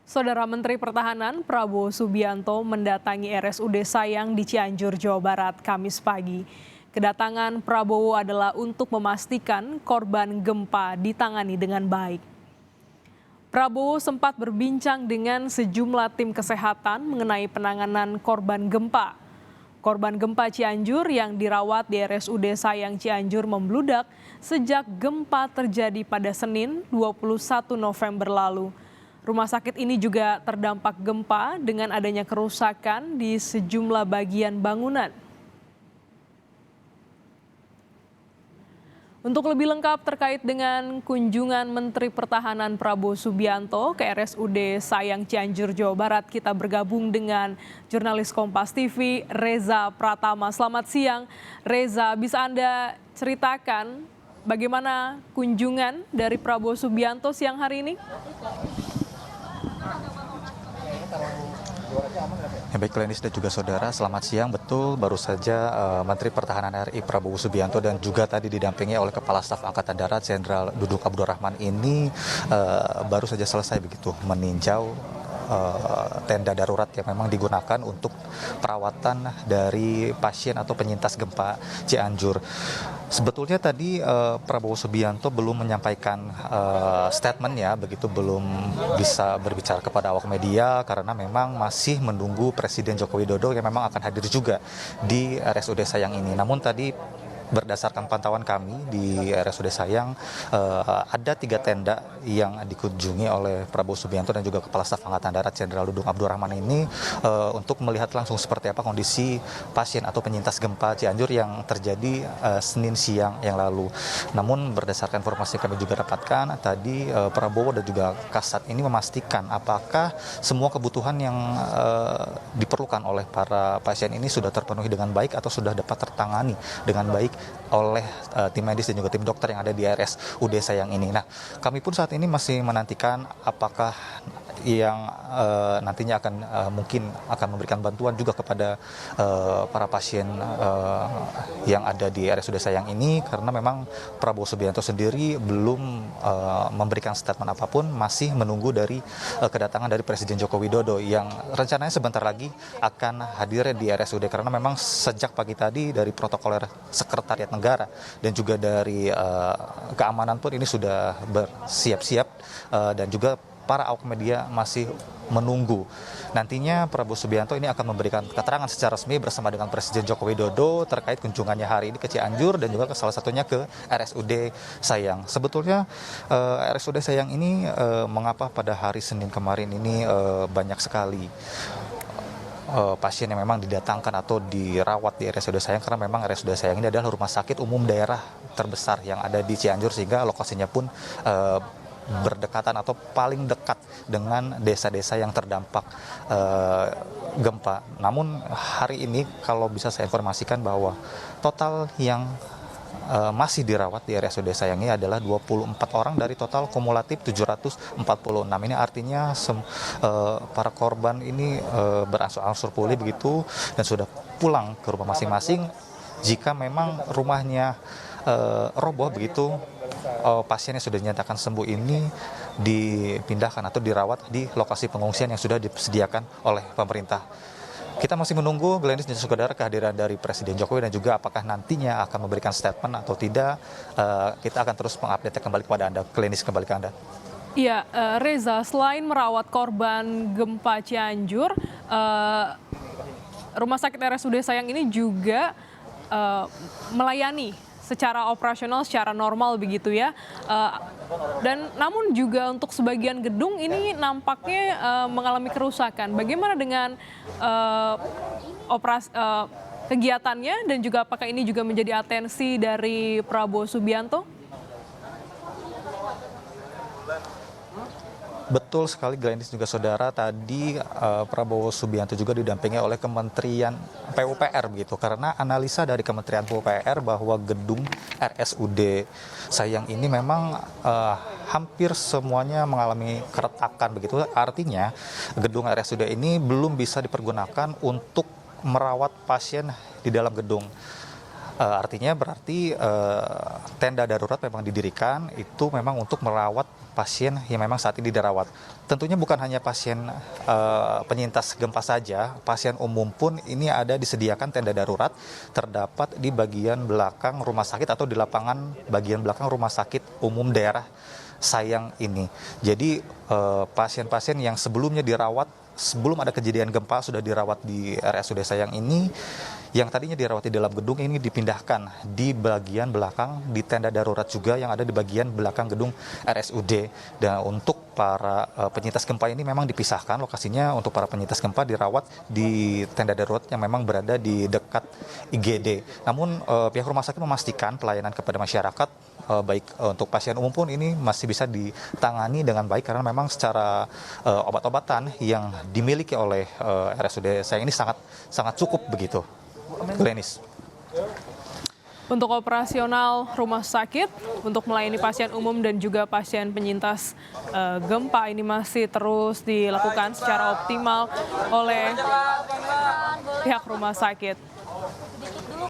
Saudara Menteri Pertahanan Prabowo Subianto mendatangi RSUD Sayang di Cianjur, Jawa Barat, Kamis pagi. Kedatangan Prabowo adalah untuk memastikan korban gempa ditangani dengan baik. Prabowo sempat berbincang dengan sejumlah tim kesehatan mengenai penanganan korban gempa. Korban gempa Cianjur yang dirawat di RSUD Sayang Cianjur membludak sejak gempa terjadi pada Senin 21 November lalu. Rumah sakit ini juga terdampak gempa dengan adanya kerusakan di sejumlah bagian bangunan. Untuk lebih lengkap terkait dengan kunjungan Menteri Pertahanan Prabowo Subianto ke RSUD Sayang Cianjur, Jawa Barat, kita bergabung dengan jurnalis Kompas TV, Reza Pratama. Selamat siang, Reza. Bisa Anda ceritakan bagaimana kunjungan dari Prabowo Subianto siang hari ini? Ya, baik Lenis dan juga saudara, selamat siang. Betul, baru saja Menteri Pertahanan RI Prabowo Subianto dan juga tadi didampingi oleh Kepala Staf Angkatan Darat Jenderal Dudung Abdurrahman ini baru saja selesai begitu meninjau tenda darurat yang memang digunakan untuk perawatan dari pasien atau penyintas gempa Cianjur. Sebetulnya tadi Prabowo Subianto belum menyampaikan statement ya, begitu belum bisa berbicara kepada awak media karena memang masih menunggu Presiden Joko Widodo yang memang akan hadir juga di RSUD Sayang ini. Namun tadi berdasarkan pantauan kami di RSUD Sayang, ada 3 tenda yang dikunjungi oleh Prabowo Subianto dan juga Kepala Staf Angkatan Darat Jenderal Dudung Abdurrahman ini untuk melihat langsung seperti apa kondisi pasien atau penyintas gempa Cianjur yang terjadi Senin siang yang lalu. Namun berdasarkan informasi yang kami juga dapatkan, tadi Prabowo dan juga Kasat ini memastikan apakah semua kebutuhan yang diperlukan oleh para pasien ini sudah terpenuhi dengan baik atau sudah dapat tertangani dengan baik oleh tim medis dan juga tim dokter yang ada di RSUD Sayang ini. Nah, kami pun saat ini masih menantikan apakah yang nantinya akan mungkin akan memberikan bantuan juga kepada para pasien yang ada di RSUD Sayang ini, karena memang Prabowo Subianto sendiri belum memberikan statement apapun, masih menunggu dari kedatangan dari Presiden Joko Widodo yang rencananya sebentar lagi akan hadir di RSUD, karena memang sejak pagi tadi dari protokoler Sekretariat Negara dan juga dari keamanan pun ini sudah bersiap-siap dan juga para awak media masih menunggu. Nantinya Prabowo Subianto ini akan memberikan keterangan secara resmi bersama dengan Presiden Joko Widodo terkait kunjungannya hari ini ke Cianjur dan juga salah satunya ke RSUD Sayang. Sebetulnya RSUD Sayang ini mengapa pada hari Senin kemarin ini banyak sekali pasien yang memang didatangkan atau dirawat di RSUD Sayang, karena memang RSUD Sayang ini adalah rumah sakit umum daerah terbesar yang ada di Cianjur, sehingga lokasinya pun berdekatan atau paling dekat dengan desa-desa yang terdampak gempa. Namun hari ini kalau bisa saya informasikan bahwa total yang masih dirawat di RSUD Sayang ini adalah 24 orang dari total kumulatif 746. Ini artinya para korban ini berangsur-angsur pulih begitu dan sudah pulang ke rumah masing-masing. Jika memang rumahnya roboh begitu, pasien yang sudah dinyatakan sembuh ini dipindahkan atau dirawat di lokasi pengungsian yang sudah disediakan oleh pemerintah. Kita masih menunggu, Glenis dan saudara, kehadiran dari Presiden Jokowi dan juga apakah nantinya akan memberikan statement atau tidak. Kita akan terus mengupdate kembali kepada Anda. Glenis, kembali ke Anda. Iya, Reza, selain merawat korban gempa Cianjur, Rumah Sakit RSUD Sayang ini juga melayani secara operasional, secara normal begitu ya. Dan namun juga untuk sebagian gedung ini nampaknya mengalami kerusakan. Bagaimana dengan kegiatannya dan juga apakah ini juga menjadi atensi dari Prabowo Subianto? Betul sekali Glenis juga saudara, tadi Prabowo Subianto juga didampingi oleh Kementerian PUPR begitu, karena analisa dari Kementerian PUPR bahwa gedung RSUD Sayang ini memang hampir semuanya mengalami keretakan begitu. Artinya gedung RSUD ini belum bisa dipergunakan untuk merawat pasien di dalam gedung. Artinya berarti tenda darurat memang didirikan itu memang untuk merawat pasien yang memang saat ini dirawat. Tentunya bukan hanya pasien penyintas gempa saja, pasien umum pun ini ada disediakan tenda darurat terdapat di bagian belakang rumah sakit atau di lapangan bagian belakang rumah sakit umum daerah Sayang ini. Jadi pasien-pasien yang sebelumnya dirawat sebelum ada kejadian gempa sudah dirawat di RSUD Sayang ini, yang tadinya dirawat di dalam gedung ini dipindahkan di bagian belakang di tenda darurat juga yang ada di bagian belakang gedung RSUD. Dan untuk para penyintas gempa ini memang dipisahkan lokasinya, untuk para penyintas gempa dirawat di tenda darurat yang memang berada di dekat IGD. Namun pihak rumah sakit memastikan pelayanan kepada masyarakat baik untuk pasien umum pun ini masih bisa ditangani dengan baik karena memang secara obat-obatan yang dimiliki oleh RSUD Sayang ini sangat cukup begitu. Glenis. Untuk operasional rumah sakit, untuk melayani pasien umum dan juga pasien penyintas gempa ini masih terus dilakukan secara optimal oleh pihak rumah sakit.